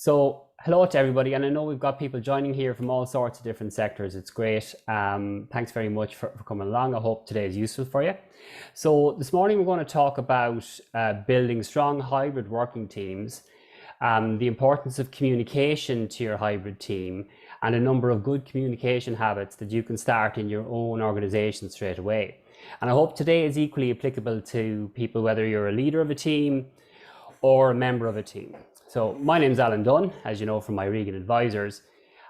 Hello to everybody, and I know we've got people joining here from all sorts of different sectors. It's great. Thanks very much for coming along. I hope today is useful for you. So this morning we're going to talk about building strong hybrid working teams, the importance of communication to your hybrid team, and a number of good communication habits that you can start in your own organization straight away. And I hope today is equally applicable to people, whether you're a leader of a team or a member of a team. So my name is Alan Dunn, as you know from Iregan Advisors,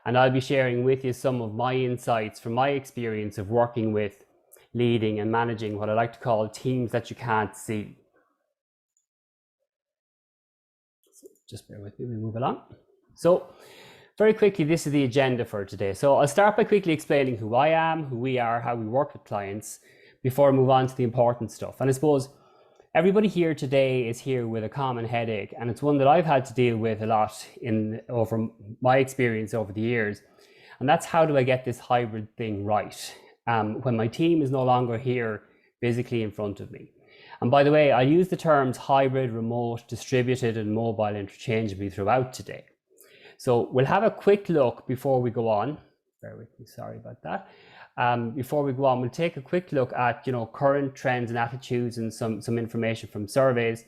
and I'll be sharing with you some of my insights from my experience of working with, leading and managing what I like to call teams that you can't see. So just bear with me, we move along. So very quickly, this is the agenda for today. So I'll start by quickly explaining who I am, who we are, how we work with clients, before I move on to the important stuff. And I suppose everybody here today is here with a common headache, and it's one that I've had to deal with a lot over my experience over the years. And that's, how do I get this hybrid thing right when my team is no longer here physically in front of me? And by the way, I use the terms hybrid, remote, distributed, and mobile interchangeably throughout today. So we'll have a quick look before we go on. Bear with me, sorry about that. Before we go on, we'll take a quick look at current trends and attitudes and some information from surveys,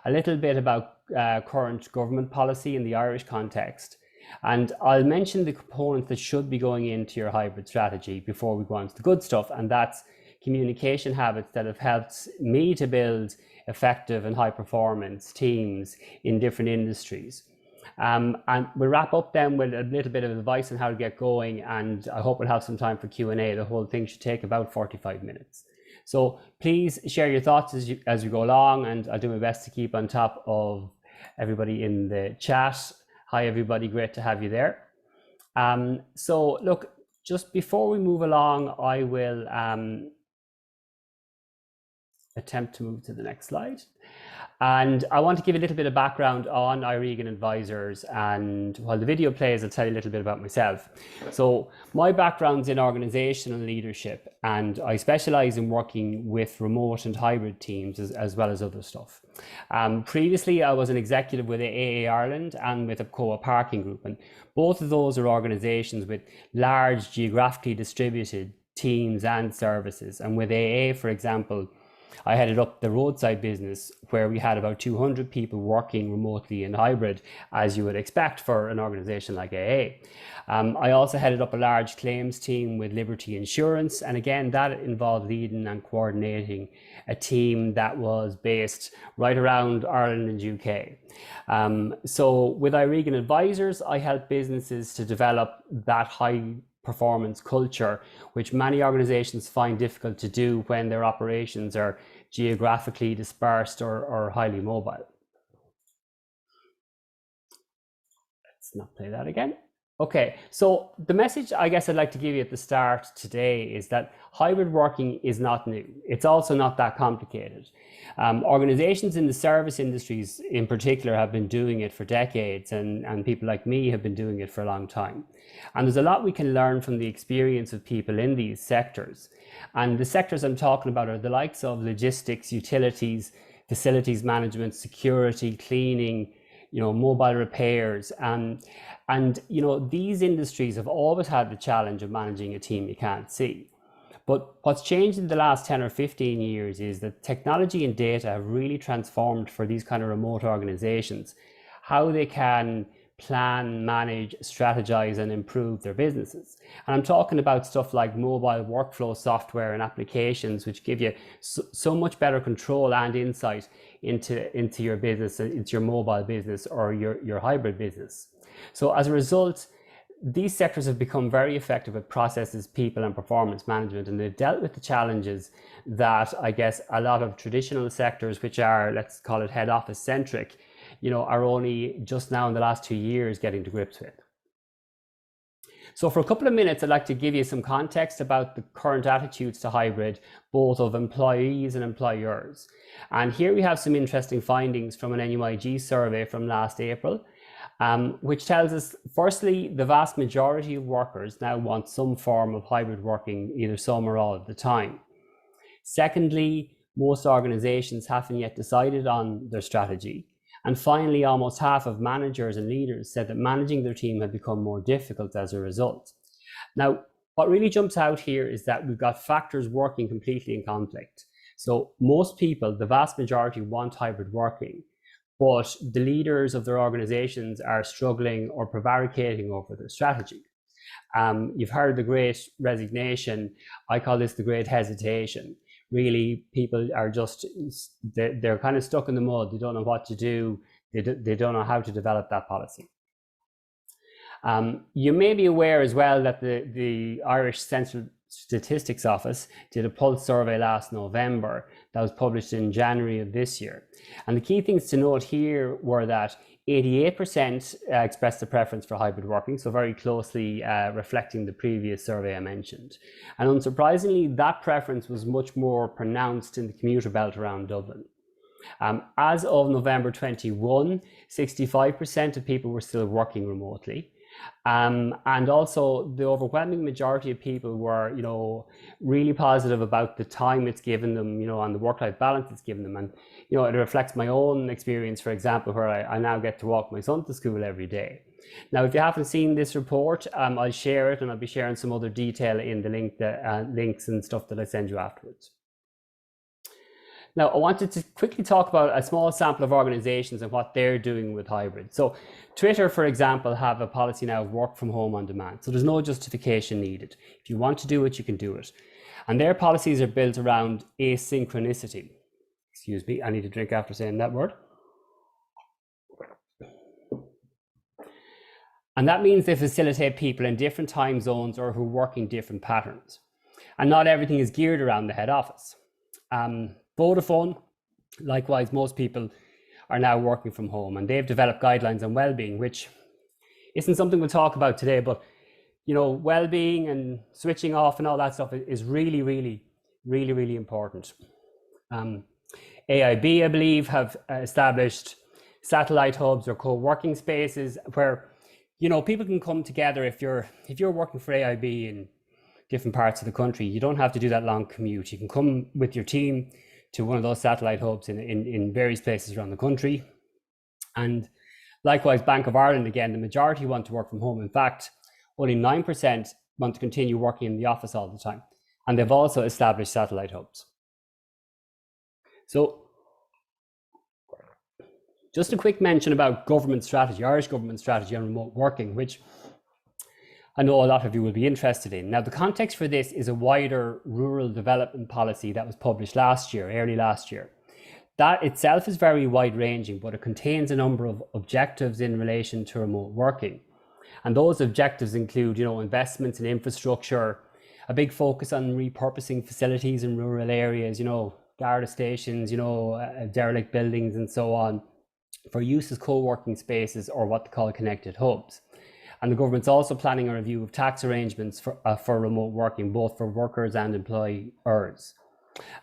a little bit about current government policy in the Irish context, and I'll mention the components that should be going into your hybrid strategy before we go on to the good stuff, and that's communication habits that have helped me to build effective and high performance teams in different industries. And we'll wrap up then with a little bit of advice on how to get going, and I hope we'll have some time for Q&A. The whole thing should take about 45 minutes. So please share your thoughts as we go along, and I'll do my best to keep on top of everybody in the chat. Hi everybody, great to have you there. So look, just before we move along, I will attempt to move to the next slide. And I want to give a little bit of background on Iregan Advisors, and while the video plays, I'll tell you a little bit about myself. So my background's in organizational leadership, and I specialize in working with remote and hybrid teams as well as other stuff. Previously, I was an executive with AA Ireland and with Apcoa Parking Group, and both of those are organizations with large geographically distributed teams and services. And with AA, for example, I headed up the roadside business, where we had about 200 people working remotely and hybrid, as you would expect for an organization like AA. I also headed up a large claims team with Liberty Insurance, and again, that involved leading and coordinating a team that was based right around Ireland and UK. So with Iregan Advisors, I help businesses to develop that high performance culture, which many organizations find difficult to do when their operations are geographically dispersed or highly mobile. Let's not play that again. Okay, so the message I guess I'd like to give you at the start today is that hybrid working is not new. It's also not that complicated. Organizations in the service industries in particular have been doing it for decades, and people like me have been doing it for a long time. And there's a lot we can learn from the experience of people in these sectors. And the sectors I'm talking about are the likes of logistics, utilities, facilities management, security, cleaning, mobile repairs. And these industries have always had the challenge of managing a team you can't see. But what's changed in the last 10 or 15 years is that technology and data have really transformed for these kind of remote organizations how they can plan, manage, strategize, and improve their businesses. And I'm talking about stuff like mobile workflow software and applications, which give you so much better control and insight into your business, into your mobile business or your hybrid business. So as a result, these sectors have become very effective at processes, people, and performance management, and they've dealt with the challenges that I guess a lot of traditional sectors, which are, let's call it, head office centric, are only just now in the last 2 years getting to grips with. So for a couple of minutes, I'd like to give you some context about the current attitudes to hybrid, both of employees and employers. And here we have some interesting findings from an NUIG survey from last April, which tells us, firstly, the vast majority of workers now want some form of hybrid working, either some or all of the time. Secondly, most organizations haven't yet decided on their strategy. And finally, almost half of managers and leaders said that managing their team had become more difficult as a result. Now, what really jumps out here is that we've got factors working completely in conflict. So most people, the vast majority, want hybrid working, but the leaders of their organizations are struggling or prevaricating over their strategy. You've heard the great resignation. I call this the great hesitation. Really, people are just, they're kind of stuck in the mud. They don't know what to do. They don't know how to develop that policy. You may be aware as well that the Irish Central Statistics Office did a pulse survey last November that was published in January of this year. And the key things to note here were that 88% expressed a preference for hybrid working, so very closely reflecting the previous survey I mentioned. And unsurprisingly, that preference was much more pronounced in the commuter belt around Dublin. As of November 21, 65% of people were still working remotely. And also the overwhelming majority of people were, really positive about the time it's given them, and the work-life balance it's given them. And, it reflects my own experience, for example, where I now get to walk my son to school every day. Now, if you haven't seen this report, I'll share it, and I'll be sharing some other detail in the links and stuff that I send you afterwards. Now, I wanted to quickly talk about a small sample of organizations and what they're doing with hybrid. So Twitter, for example, have a policy now of work from home on demand. So there's no justification needed. If you want to do it, you can do it. And their policies are built around asynchronicity. Excuse me, I need a drink after saying that word. And that means they facilitate people in different time zones or who work in different patterns. And not everything is geared around the head office. Vodafone, likewise, most people are now working from home, and they've developed guidelines on well-being, which isn't something we'll talk about today, but well-being and switching off and all that stuff is really, really, really, really important. AIB, I believe, have established satellite hubs or co-working spaces where people can come together. If you're working for AIB in different parts of the country, you don't have to do that long commute. You can come with your team to one of those satellite hubs in various places around the country. And likewise, Bank of Ireland, again, the majority want to work from home. In fact, only 9% want to continue working in the office all the time. And they've also established satellite hubs. So just a quick mention about government strategy, Irish government strategy on remote working, which I know a lot of you will be interested in. Now, the context for this is a wider rural development policy that was published early last year. That itself is very wide-ranging, but it contains a number of objectives in relation to remote working. And those objectives include, investments in infrastructure, a big focus on repurposing facilities in rural areas, Garda stations, derelict buildings and so on, for use as co-working spaces or what they call connected hubs. And the government's also planning a review of tax arrangements for remote working, both for workers and employers.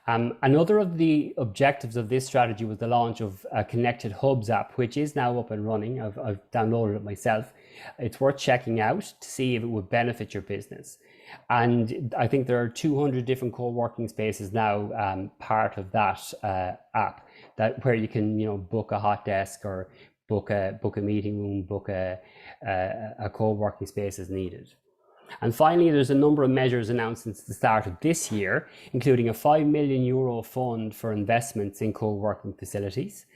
Another of the objectives of this strategy was the launch of a Connected Hubs app, which is now up and running. I've downloaded it myself. It's worth checking out to see if it would benefit your business. And I think there are 200 different co-working spaces now part of that app, where you can book a hot desk or book a meeting room, book a co-working space as needed. And finally, there's a number of measures announced since the start of this year, including a €5 million fund for investments in co-working facilities.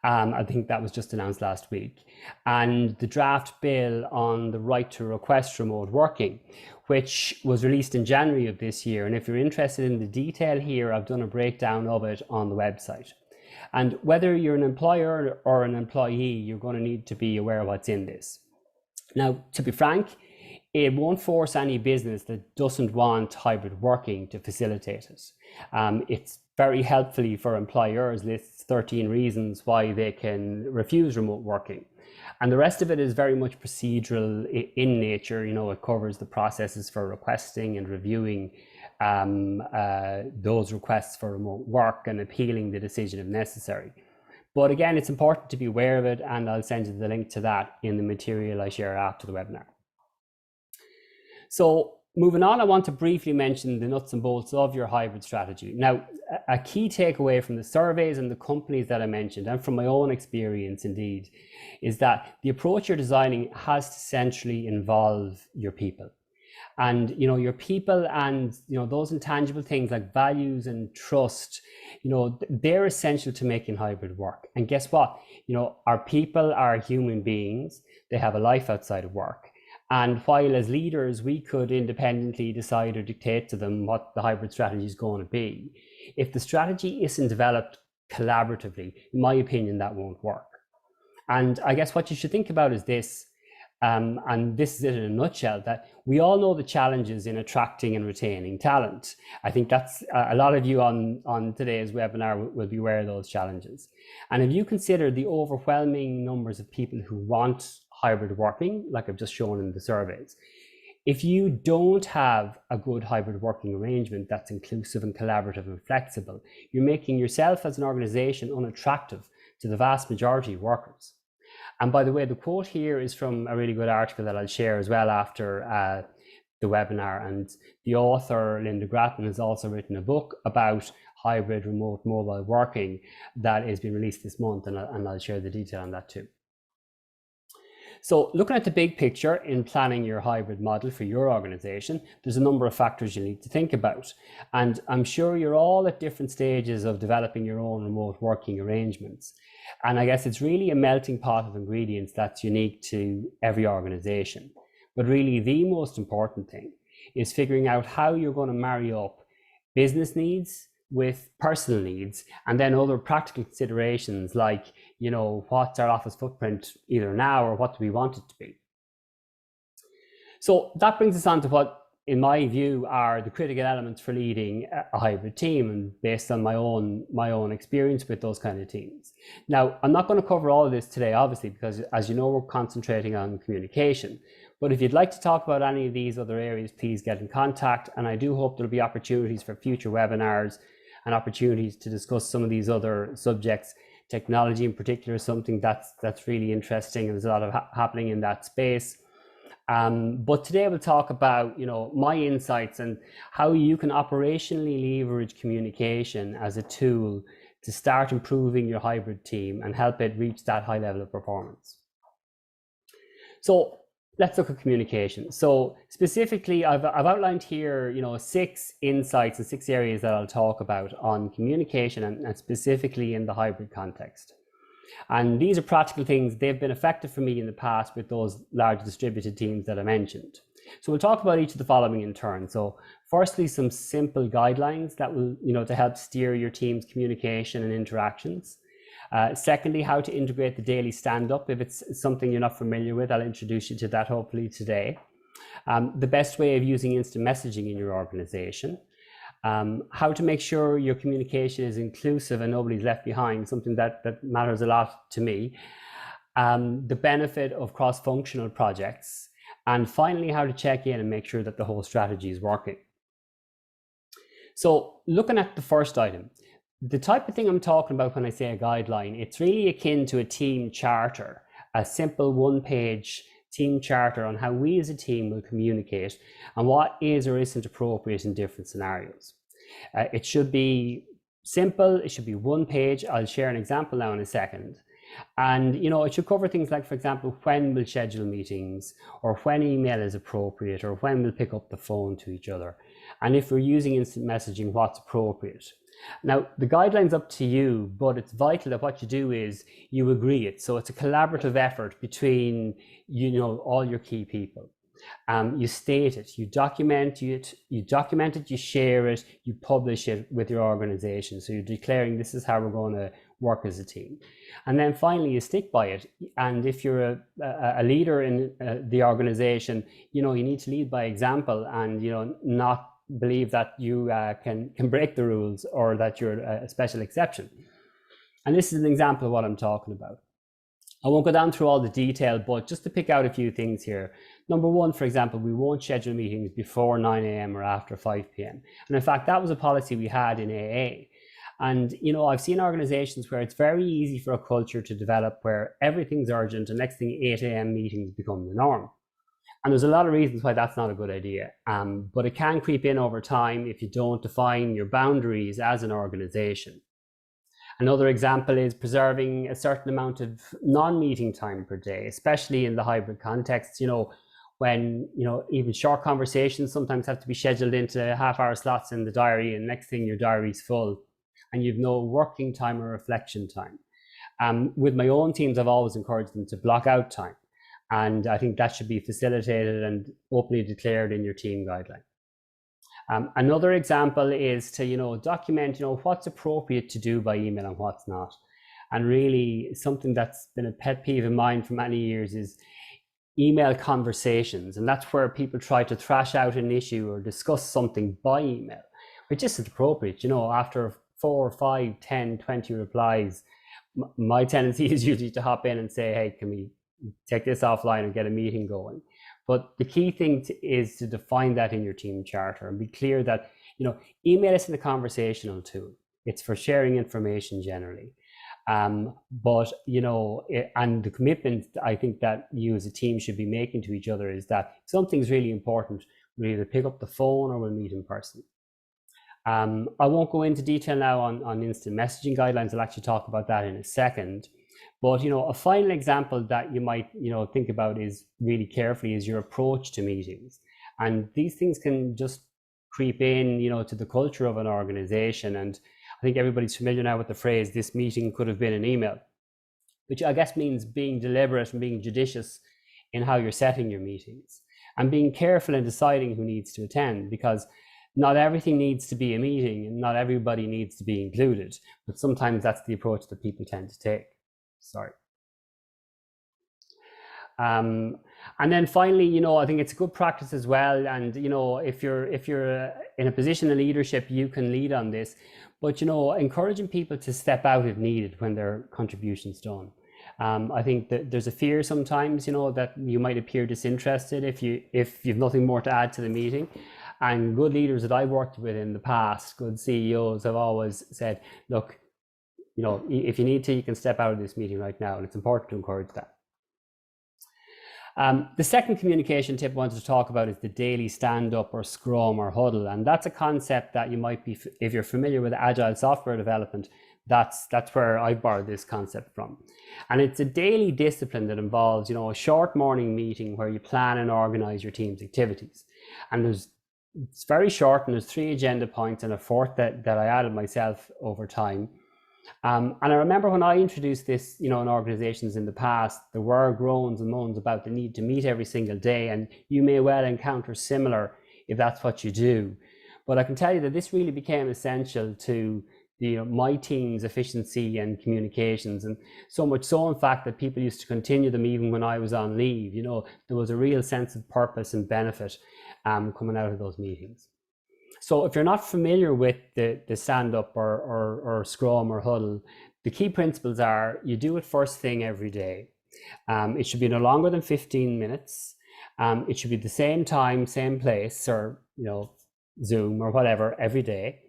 I think that was just announced last week. And the draft bill on the right to request remote working, which was released in January of this year. And if you're interested in the detail here, I've done a breakdown of it on the website. And whether you're an employer or an employee, you're going to need to be aware of what's in this. Now, to be frank, it won't force any business that doesn't want hybrid working to facilitate it. It's very helpfully for employers, lists 13 reasons why they can refuse remote working. And the rest of it is very much procedural in nature. It covers the processes for requesting and reviewing those requests for remote work and appealing the decision if necessary. But again, it's important to be aware of it, and I'll send you the link to that in the material I share after the webinar. So moving on, I want to briefly mention the nuts and bolts of your hybrid strategy. Now, a key takeaway from the surveys and the companies that I mentioned, and from my own experience indeed, is that the approach you're designing has to centrally involve your people. And your people and those intangible things like values and trust, they're essential to making hybrid work. And guess what? Our people are human beings. They have a life outside of work. And while as leaders we could independently decide or dictate to them what the hybrid strategy is going to be, if the strategy isn't developed collaboratively, in my opinion, that won't work. And I guess what you should think about is this. And this is it in a nutshell, that we all know the challenges in attracting and retaining talent. I think that's a lot of you on today's webinar will be aware of those challenges. And if you consider the overwhelming numbers of people who want hybrid working, like I've just shown in the surveys, if you don't have a good hybrid working arrangement that's inclusive and collaborative and flexible, you're making yourself as an organization unattractive to the vast majority of workers. And by the way, the quote here is from a really good article that I'll share as well after the webinar. And the author, Linda Grattan, has also written a book about hybrid remote mobile working that is being released this month. And I'll share the detail on that too. So looking at the big picture in planning your hybrid model for your organization, there's a number of factors you need to think about. And I'm sure you're all at different stages of developing your own remote working arrangements. And I guess it's really a melting pot of ingredients that's unique to every organization. But really the most important thing is figuring out how you're going to marry up business needs with personal needs, and then other practical considerations like, what's our office footprint either now or what do we want it to be. So that brings us on to what, in my view, are the critical elements for leading a hybrid team, and based on my own experience with those kind of teams. Now, I'm not going to cover all of this today, obviously, because as you know, we're concentrating on communication. But if you'd like to talk about any of these other areas, please get in contact. And I do hope there'll be opportunities for future webinars and opportunities to discuss some of these other subjects. Technology in particular is something that's really interesting, and there's a lot of happening in that space. But today we'll talk about my insights and how you can operationally leverage communication as a tool to start improving your hybrid team and help it reach that high level of performance. So let's look at communication. So specifically, I've outlined here 6 insights and 6 areas that I'll talk about on communication, and specifically in the hybrid context. And these are practical things. They've been effective for me in the past with those large distributed teams that I mentioned. So we'll talk about each of the following in turn. So firstly, some simple guidelines that will, to help steer your team's communication and interactions. Secondly, how to integrate the daily stand-up. If it's something you're not familiar with, I'll introduce you to that hopefully today. The best way of using instant messaging in your organization. How to make sure your communication is inclusive and nobody's left behind, something that matters a lot to me. The benefit of cross-functional projects. And finally, how to check in and make sure that the whole strategy is working. So looking at the first item, the type of thing I'm talking about when I say a guideline, it's really akin to a team charter, a simple one-page team charter on how we as a team will communicate and what is or isn't appropriate in different scenarios. It should be simple, it should be one page. I'll share an example now in a second. And it should cover things like, for example, when we'll schedule meetings, or when email is appropriate, or when we'll pick up the phone to each other. And if we're using instant messaging, what's appropriate. Now, the guideline's up to you, but it's vital that what you do is you agree it. So it's a collaborative effort between, all your key people. You state it, you document it, you share it, you publish it with your organization. So you're declaring this is how we're going to work as a team. And then finally, you stick by it. And if you're a leader in the organization, you need to lead by example and, not believe that you can break the rules or that you're a special exception. And this is an example of what I'm talking about. I won't go down through all the detail, but just to pick out a few things here. Number one, for example, we won't schedule meetings before 9 a.m. or after 5 p.m. And in fact, that was a policy we had in AA. And, I've seen organizations where it's very easy for a culture to develop where everything's urgent and next thing 8 a.m. meetings become the norm. And there's a lot of reasons why that's not a good idea. But it can creep in over time if you don't define your boundaries as an organization. Another example is preserving a certain amount of non-meeting time per day, especially in the hybrid context, when, even short conversations sometimes have to be scheduled into half-hour slots in the diary, and next thing your diary's full and you've no working time or reflection time. With my own teams, I've always encouraged them to block out time. And I think that should be facilitated and openly declared in your team guideline. Another example is to, document, what's appropriate to do by email and what's not. And really something that's been a pet peeve of mine for many years is email conversations. And that's where people try to thrash out an issue or discuss something by email, which isn't appropriate. After 4, 5, 10, 20 replies, my tendency is usually to hop in and say, hey, can we take this offline and get a meeting going? But the key thing is to define that in your team charter and be clear that, email isn't a conversational tool. It's for sharing information generally. And the commitment I think that you as a team should be making to each other is that if something's really important, we'll either pick up the phone or we'll meet in person. I won't go into detail now on instant messaging guidelines. I'll actually talk about that in a second. But, a final example that you might, think about is really carefully is your approach to meetings. And these things can just creep in, to the culture of an organization. And I think everybody's familiar now with the phrase, this meeting could have been an email, which I guess means being deliberate and being judicious in how you're setting your meetings and being careful in deciding who needs to attend, because not everything needs to be a meeting and not everybody needs to be included. But sometimes that's the approach that people tend to take. Sorry. And then finally, I think it's a good practice as well. And, if you're in a position of leadership, you can lead on this, but, encouraging people to step out if needed when their contribution's done. I think that there's a fear sometimes, that you might appear disinterested if you've nothing more to add to the meeting. And good leaders that I've worked with in the past, good CEOs, have always said, look, if you need to, you can step out of this meeting right now. And it's important to encourage that. The second communication tip I wanted to talk about is the daily stand-up or scrum or huddle. And that's a concept that you might be, if you're familiar with agile software development, that's where I borrowed this concept from. And it's a daily discipline that involves, a short morning meeting where you plan and organize your team's activities. And it's very short, and there's 3 agenda points and a 4th that I added myself over time. And I remember when I introduced this, in organizations in the past, there were groans and moans about the need to meet every single day, and you may well encounter similar if that's what you do. But I can tell you that this really became essential to my team's efficiency and communications, and so much so, in fact, that people used to continue them even when I was on leave. There was a real sense of purpose and benefit coming out of those meetings. So if you're not familiar with the stand-up or scrum or huddle, the key principles are you do it first thing every day. It should be no longer than 15 minutes. It should be the same time, same place, or Zoom or whatever every day.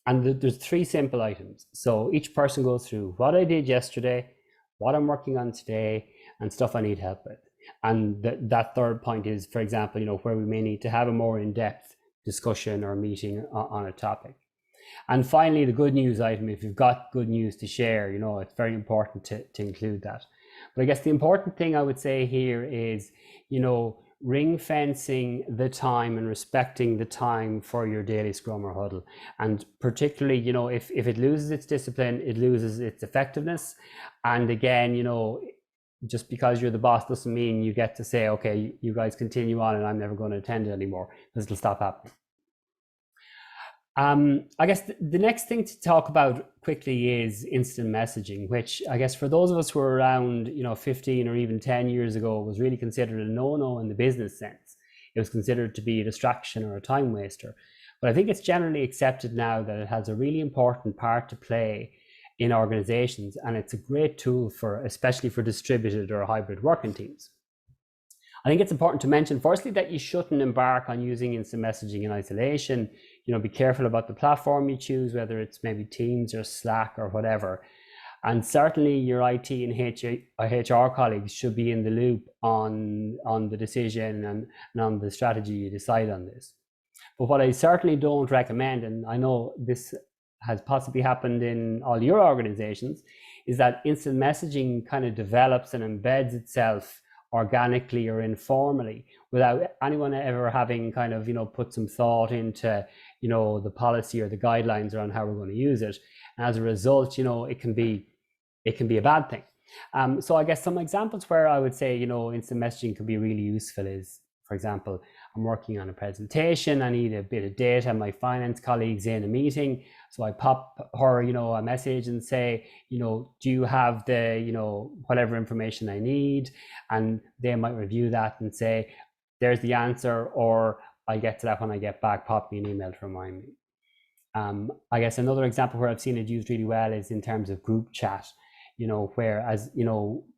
And there's 3 simple items. So each person goes through what I did yesterday, what I'm working on today, and stuff I need help with. And that 3rd point is, for example, where we may need to have a more in-depth discussion or meeting on a topic. And finally, the good news item, if you've got good news to share, it's very important to include that. But I guess the important thing I would say here is, ring fencing the time and respecting the time for your daily scrum or huddle. And particularly, if it loses its discipline, it loses its effectiveness. And again, just because you're the boss doesn't mean you get to say, okay, you guys continue on and I'm never going to attend it anymore, because it'll stop happening. I guess the next thing to talk about quickly is instant messaging, which I guess for those of us who were around, 15 or even 10 years ago, was really considered a no-no in the business sense. It was considered to be a distraction or a time waster. But I think it's generally accepted now that it has a really important part to play in organizations, and it's a great tool especially for distributed or hybrid working teams. I think it's important to mention, firstly, that you shouldn't embark on using instant messaging in isolation. Be careful about the platform you choose, whether it's maybe Teams or Slack or whatever. And certainly your IT and HR colleagues should be in the loop on the decision and on the strategy you decide on this. But what I certainly don't recommend, and I know this has possibly happened in all your organizations, is that instant messaging kind of develops and embeds itself organically or informally without anyone ever having kind of, put some thought into, the policy or the guidelines around how we're going to use it. And as a result, it can be a bad thing. So I guess some examples where I would say, instant messaging can be really useful is, for example, I'm working on a presentation, I need a bit of data, my finance colleague's in a meeting, so I pop her, a message and say, do you have the, whatever information I need? And they might review that and say, there's the answer, or I'll get to that when I get back, pop me an email to remind me. I guess another example where I've seen it used really well is in terms of group chat, where, as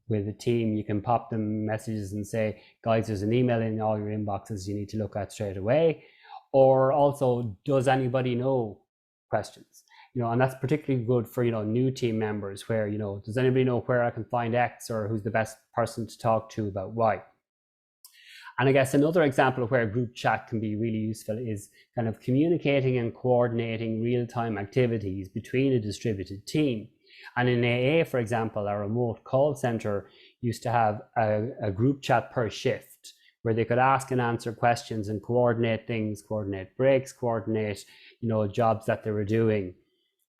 with a team, you can pop them messages and say, guys, there's an email in all your inboxes you need to look at straight away. Or also, does anybody know questions? And that's particularly good for, new team members where, does anybody know where I can find X, or who's the best person to talk to about Y? And I guess another example of where group chat can be really useful is kind of communicating and coordinating real-time activities between a distributed team. And in AA, for example, our remote call center used to have a group chat per shift where they could ask and answer questions and coordinate things, coordinate breaks, coordinate, jobs that they were doing,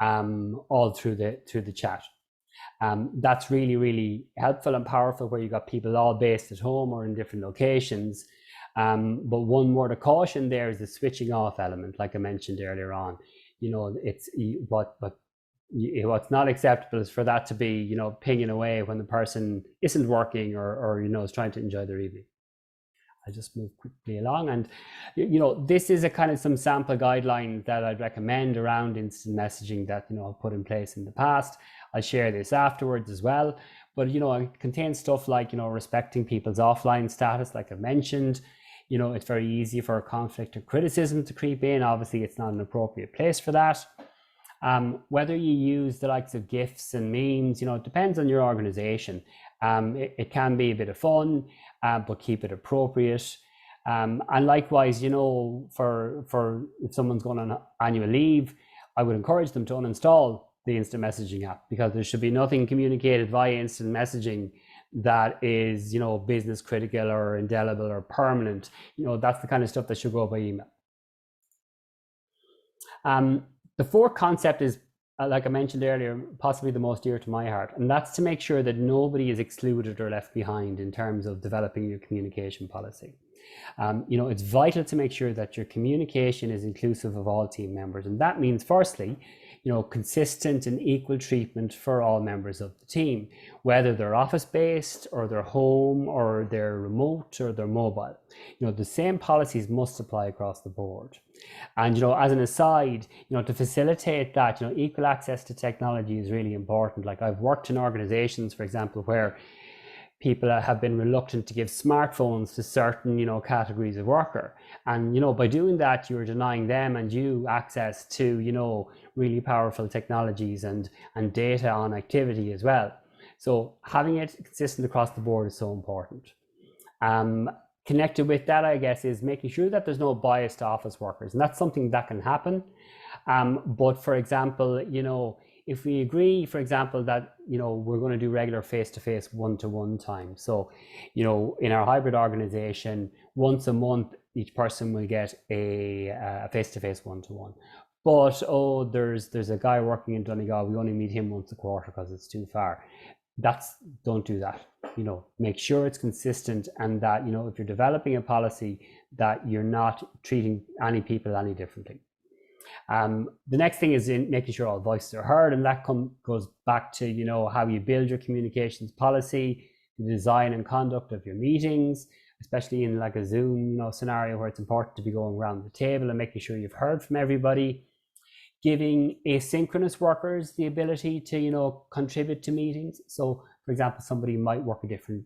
all through the chat. That's really, really helpful and powerful where you got people all based at home or in different locations. But one word of caution there is the switching off element, like I mentioned earlier on. It's what's not acceptable is for that to be, pinging away when the person isn't working or is trying to enjoy their evening. I'll just move quickly along. And, this is a kind of some sample guidelines that I'd recommend around instant messaging that, I've put in place in the past. I'll share this afterwards as well. But, it contains stuff like, respecting people's offline status, like I've mentioned. It's very easy for a conflict of criticism to creep in. Obviously, it's not an appropriate place for that. Whether you use the likes of GIFs and memes, it depends on your organization. It can be a bit of fun, but keep it appropriate. And likewise, for if someone's going on annual leave, I would encourage them to uninstall the instant messaging app, because there should be nothing communicated via instant messaging that is, business critical or indelible or permanent. That's the kind of stuff that should go by email. The fourth concept is, like I mentioned earlier, possibly the most dear to my heart, and that's to make sure that nobody is excluded or left behind in terms of developing your communication policy. It's vital to make sure that your communication is inclusive of all team members, and that means, firstly, consistent and equal treatment for all members of the team, whether they're office-based or they're home or they're remote or they're mobile. The same policies must apply across the board. And, as an aside, to facilitate that, equal access to technology is really important. Like I've worked in organizations, for example, where people have been reluctant to give smartphones to certain, categories of worker. And, by doing that, you're denying them and you access to, really powerful technologies and data on activity as well. So having it consistent across the board is so important. Connected with that, I guess, is making sure that there's no bias to office workers. And that's something that can happen. But for example, if we agree, for example, that, we're going to do regular face-to-face one-to-one time. So, in our hybrid organization, once a month, each person will get a face-to-face one-to-one. But, there's a guy working in Donegal, we only meet him once a quarter because it's too far. Don't do that. Make sure it's consistent, and that, if you're developing a policy, that you're not treating any people any differently. The next thing is in making sure all voices are heard, and that goes back to, how you build your communications policy, the design and conduct of your meetings, especially in like a Zoom, scenario where it's important to be going around the table and making sure you've heard from everybody. Giving asynchronous workers the ability to, contribute to meetings. So, for example, somebody might work a different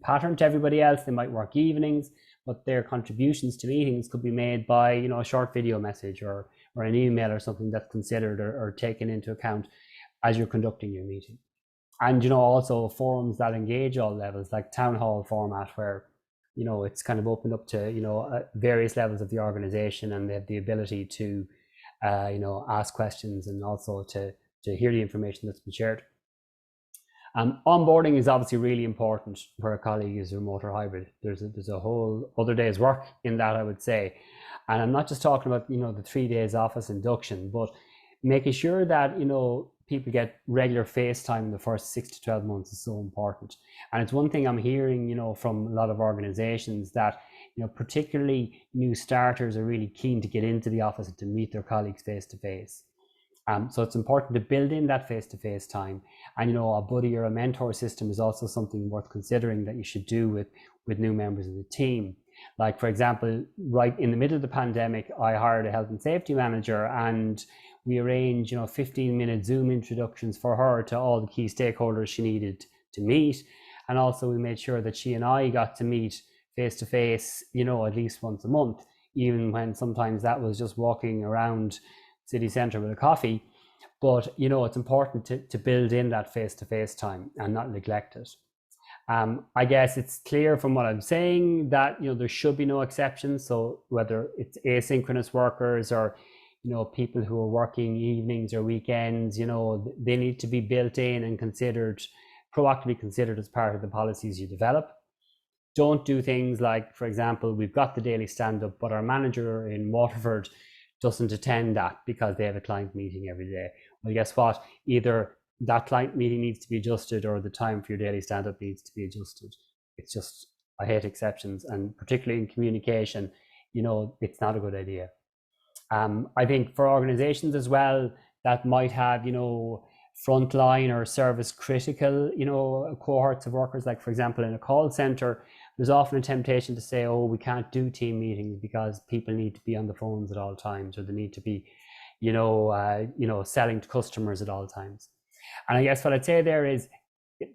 pattern to everybody else. They might work evenings, but their contributions to meetings could be made by, a short video message or an email or something that's considered or taken into account as you're conducting your meeting. And, also forums that engage all levels, like town hall format, where, it's kind of opened up to, various levels of the organization, and they have the ability to, ask questions, and also to hear the information that's been shared. Onboarding is obviously really important where a colleague is remote or hybrid. There's a whole other day's work in that, I would say. And I'm not just talking about, the 3 days office induction, but making sure that, people get regular face time in the first 6 to 12 months is so important. And it's one thing I'm hearing, from a lot of organizations, that, particularly new starters are really keen to get into the office and to meet their colleagues face to face. So it's important to build in that face-to-face time. And, a buddy or a mentor system is also something worth considering that you should do with new members of the team. Like, for example, right in the middle of the pandemic, I hired a health and safety manager, and we arranged, 15-minute Zoom introductions for her to all the key stakeholders she needed to meet. And also we made sure that she and I got to meet face-to-face, at least once a month, even when sometimes that was just walking around city centre with a coffee. But, it's important to build in that face-to-face time and not neglect it. I guess it's clear from what I'm saying that, there should be no exceptions. So whether it's asynchronous workers or, people who are working evenings or weekends, they need to be built in and proactively considered as part of the policies you develop. Don't do things like, for example, we've got the daily stand-up, but our manager in Waterford doesn't attend that because they have a client meeting every day. Well, guess what? Either that client meeting needs to be adjusted, or the time for your daily stand-up needs to be adjusted. It's just, I hate exceptions, and particularly in communication, it's not a good idea. I think for organizations as well that might have, frontline or service critical, cohorts of workers, like, for example, in a call center, there's often a temptation to say, oh, we can't do team meetings because people need to be on the phones at all times, or they need to be, selling to customers at all times. And I guess what I'd say there is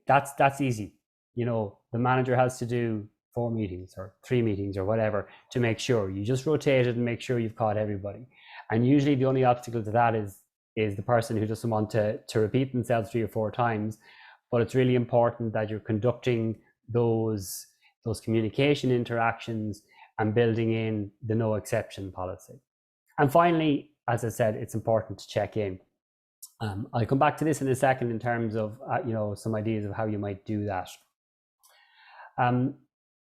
that's easy. The manager has to do 4 meetings or 3 meetings or whatever to make sure you just rotate it and make sure you've caught everybody. And usually the only obstacle to that is the person who doesn't want to repeat themselves 3 or 4 times. But it's really important that you're conducting those communication interactions and building in the no exception policy. And finally, as I said, it's important to check in. I'll come back to this in a second in terms of some ideas of how you might do that.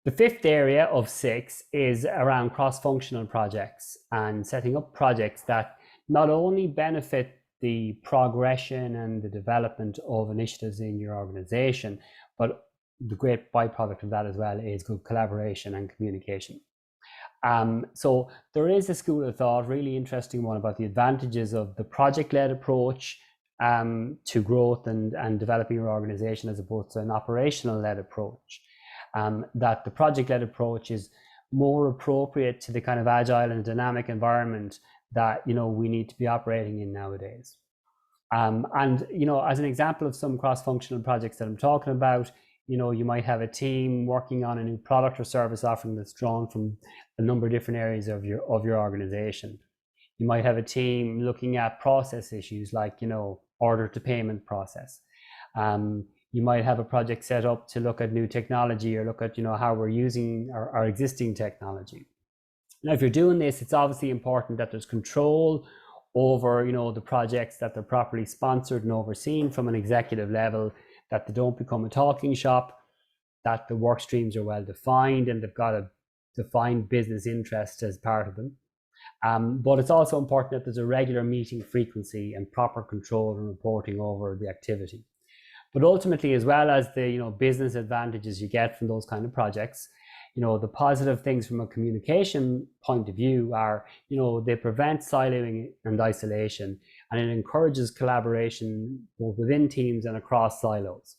The 5th area of 6 is around cross-functional projects and setting up projects that not only benefit the progression and the development of initiatives in your organization, but the great byproduct of that as well is good collaboration and communication. So there is a school of thought, really interesting one, about the advantages of the project-led approach to growth and developing your organization, as opposed to an operational-led approach. That the project-led approach is more appropriate to the kind of agile and dynamic environment that we need to be operating in nowadays. And as an example of some cross-functional projects that I'm talking about, you might have a team working on a new product or service offering that's drawn from a number of different areas of your organization. You might have a team looking at process issues like, order to payment process. You might have a project set up to look at new technology, or look at, how we're using our existing technology. Now, if you're doing this, it's obviously important that there's control over, the projects, that they're properly sponsored and overseen from an executive level, that they don't become a talking shop, that the work streams are well defined and they've got a defined business interest as part of them. But it's also important that there's a regular meeting frequency and proper control and reporting over the activity. But ultimately, as well as the business advantages you get from those kind of projects, the positive things from a communication point of view are, they prevent siloing and isolation, and it encourages collaboration both within teams and across silos.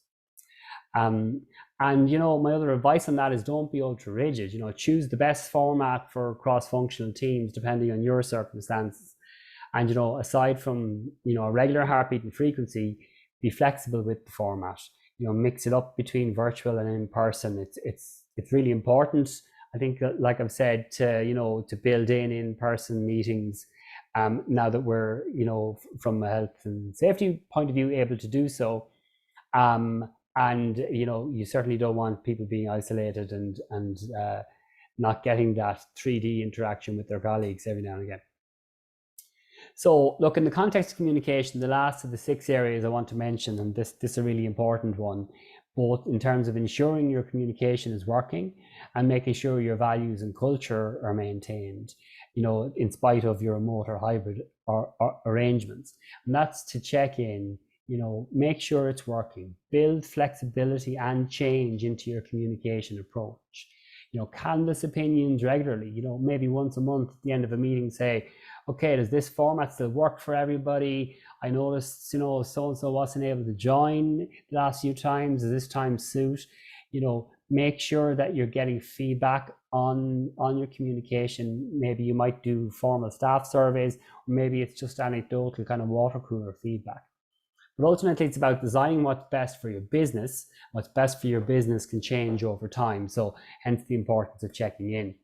And my other advice on that is, don't be ultra rigid. Choose the best format for cross-functional teams depending on your circumstances. And aside from a regular heartbeat and frequency, be flexible with the format. Mix it up between virtual and in person. It's really important, I think, like I've said, to build in-person meetings. Now that we're from a health and safety point of view able to do so. And you certainly don't want people being isolated and not getting that 3D interaction with their colleagues every now and again. So look, in the context of communication, the last of the 6 areas I want to mention, and this is a really important one, both in terms of ensuring your communication is working and making sure your values and culture are maintained, in spite of your remote or hybrid arrangements. And that's to check in, make sure it's working, build flexibility and change into your communication approach. Canvass opinions regularly, maybe once a month at the end of a meeting, say, okay, does this format still work for everybody? I noticed, so-and-so wasn't able to join the last few times. Does this time suit? Make sure that you're getting feedback on your communication. Maybe you might do formal staff surveys, or maybe it's just anecdotal kind of water cooler feedback. But ultimately, it's about designing what's best for your business. What's best for your business can change over time. So hence the importance of checking in.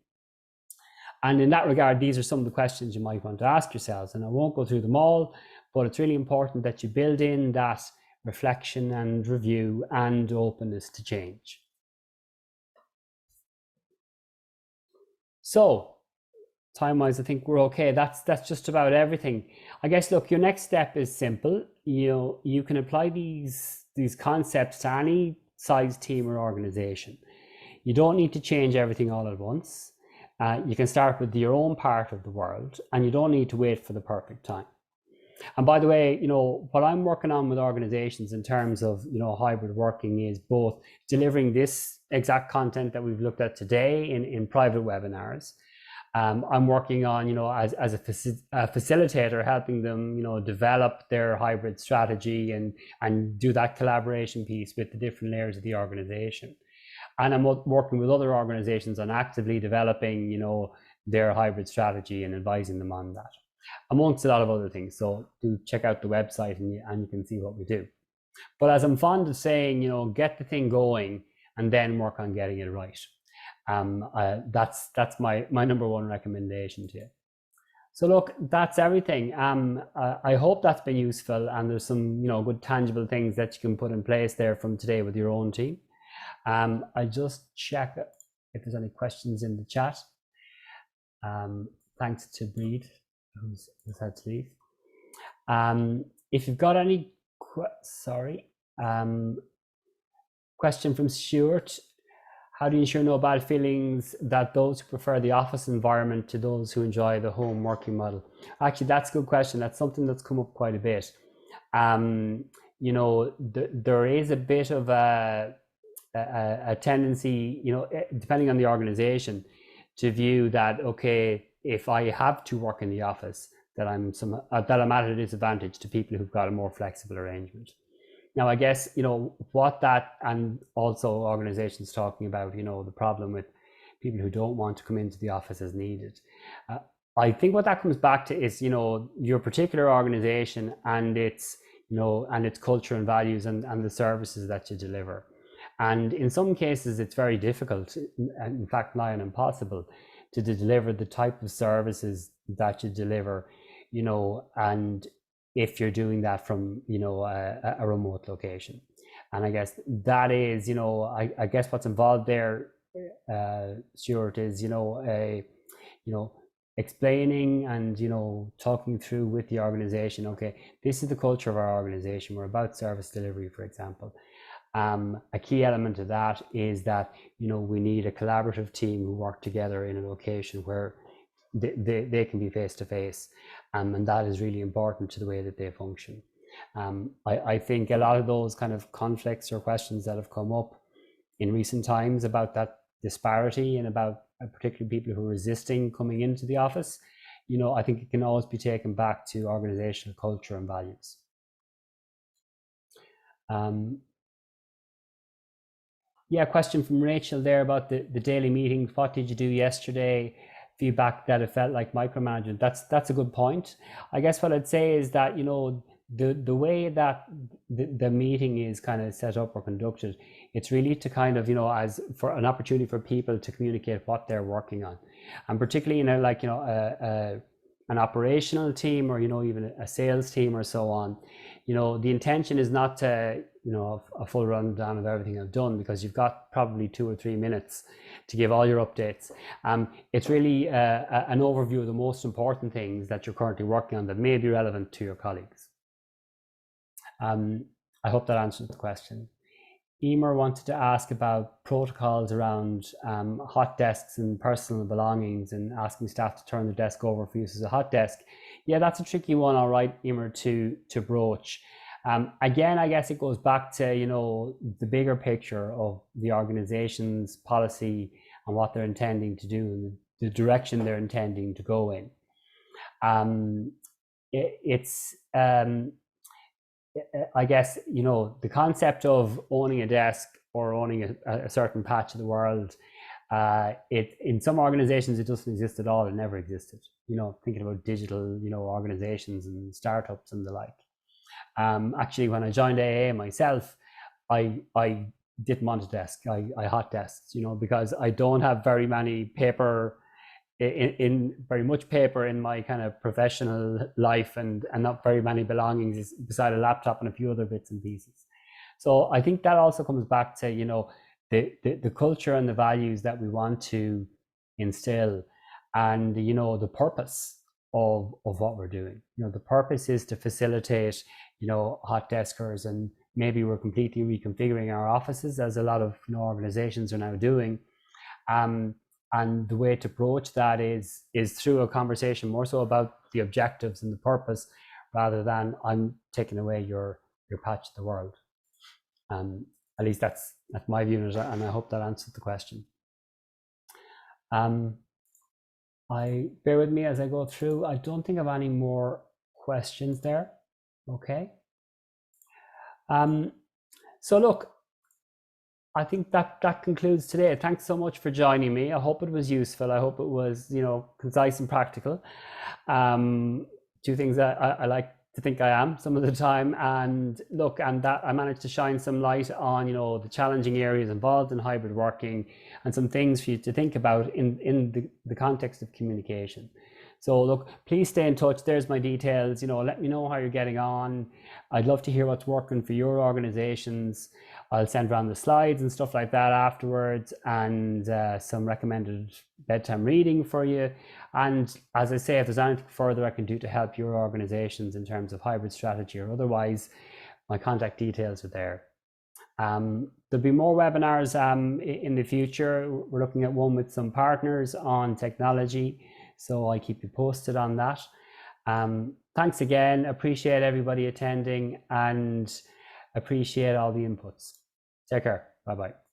And in that regard, these are some of the questions you might want to ask yourselves. And I won't go through them all, but it's really important that you build in that reflection and review and openness to change. So time-wise, I think we're okay. That's just about everything. I guess, look, your next step is simple. You can apply these concepts to any size team or organization. You don't need to change everything all at once. You can start with your own part of the world, and you don't need to wait for the perfect time. And by the way, what I'm working on with organizations in terms of, hybrid working is both delivering this exact content that we've looked at today in private webinars. I'm working on, as a facilitator, helping them, develop their hybrid strategy and do that collaboration piece with the different layers of the organization. And I'm working with other organizations on actively developing, their hybrid strategy and advising them on that, amongst a lot of other things. So do check out the website and you can see what we do. But as I'm fond of saying, get the thing going and then work on getting it right. That's my number one recommendation to you. So look, that's everything. I hope that's been useful, and there's some good tangible things that you can put in place there from today with your own team. I just check if there's any questions in the chat. Thanks to Breed, who's had to leave. If you've got any, question from Stuart. How do you ensure no bad feelings that those who prefer the office environment to those who enjoy the home working model? Actually, that's a good question. That's something that's come up quite a bit. There is a bit of a tendency, depending on the organization, to view that, okay, if I have to work in the office, that I'm at a disadvantage to people who've got a more flexible arrangement. Now, I guess, what that, and also organizations talking about, the problem with people who don't want to come into the office as needed. I think what that comes back to is, your particular organization and its, and its culture and values and the services that you deliver. And in some cases, it's very difficult, and in fact, nigh on impossible, to deliver the type of services that you deliver, and if you're doing that from, a remote location. And I guess that is, I guess what's involved there, Stuart, is, explaining and, talking through with the organization, okay, this is the culture of our organization. We're about service delivery, for example. A key element of that is that, we need a collaborative team who work together in a location where they can be face to face, and that is really important to the way that they function. I think a lot of those kind of conflicts or questions that have come up in recent times about that disparity and about particularly people who are resisting coming into the office, I think it can always be taken back to organizational culture and values. Yeah, question from Rachel there about the daily meetings. What did you do yesterday? Feedback that it felt like micromanagement. That's a good point. I guess what I'd say is that, the way that the meeting is kind of set up or conducted, it's really to kind of, as for an opportunity for people to communicate what they're working on. And particularly, an operational team or, even a sales team or so on, you know, the intention is not to, you know, a full rundown of everything I've done, because you've got probably 2 or 3 minutes to give all your updates. It's really an overview of the most important things that you're currently working on that may be relevant to your colleagues. I hope that answers the question. Emer wanted to ask about protocols around hot desks and personal belongings, and asking staff to turn the desk over for use as a hot desk. Yeah, that's a tricky one, all right, Emer, to broach. Again, I guess it goes back to, you know, the bigger picture of the organization's policy and what they're intending to do and the direction they're intending to go in. I guess, you know, the concept of owning a desk or owning a certain patch of the world, in some organizations it doesn't exist at all. It never existed. You know, thinking about digital, you know, organizations and startups and the like. Actually, when I joined AA myself, I didn't want a desk. I hot desked, you know, because I don't have very many paper in very much paper in my kind of professional life, and not very many belongings beside a laptop and a few other bits and pieces. So I think that also comes back to, you know, the culture and the values that we want to instill, and, you know, the purpose of what we're doing. You know, the purpose is to facilitate, you know, hot deskers, and maybe we're completely reconfiguring our offices, as a lot of, you know, organizations are now doing. And the way to broach that is through a conversation more so about the objectives and the purpose, rather than I'm taking away your patch of the world. At least that's my view, and I hope that answered the question. Bear with me as I go through. I don't think I have any more questions there. Okay. So look, I think that concludes today. Thanks so much for joining me. I hope it was useful. I hope it was, you know, concise and practical. 2 things that I like to think I am some of the time. And look, and that I managed to shine some light on, you know, the challenging areas involved in hybrid working, and some things for you to think about in the context of communication. So look, please stay in touch. There's my details. You know, let me know how you're getting on. I'd love to hear what's working for your organizations. I'll send around the slides and stuff like that afterwards, and some recommended bedtime reading for you. And as I say, if there's anything further I can do to help your organizations in terms of hybrid strategy or otherwise, my contact details are there. There'll be more webinars in the future. We're looking at one with some partners on technology, so I'll keep you posted on that. Thanks again. Appreciate everybody attending, and appreciate all the inputs. Take care. Bye-bye.